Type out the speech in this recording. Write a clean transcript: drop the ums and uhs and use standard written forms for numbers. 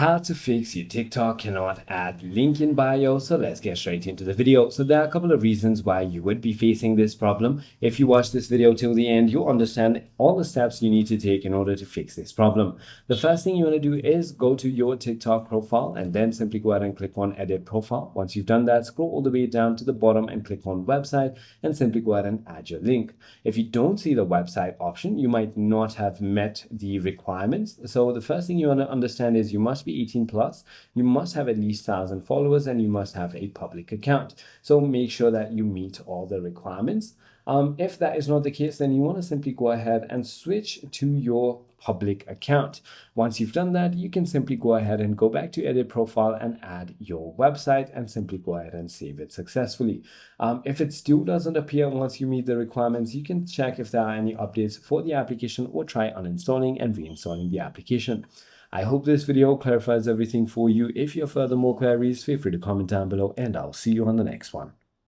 How to fix your TikTok cannot add link in bio. So let's get straight into the video. So there are a couple of reasons why you would be facing this problem. If you watch this video till the end, you'll understand all the steps you need to take in order to fix this problem. The first thing you want to do is go to your TikTok profile and then simply go ahead and click on edit profile. Once you've done that, scroll all the way down to the bottom and click on website and simply go ahead and add your link. If you don't see the website option, you might not have met the requirements. So the first thing you want to understand is you must be 18 plus, you must have at least 1,000 followers, and you must have a public account. So make sure that you meet all the requirements. If that is not the case, then you want to simply go ahead and switch to your public account. Once you've done that, you can simply go ahead and go back to edit profile and add your website and simply go ahead and save it successfully. If it still doesn't appear once you meet the requirements, you can check if there are any updates for the application or try uninstalling and reinstalling the application. I hope this video clarifies everything for you. If you have further more queries, feel free to comment down below and I'll see you on the next one.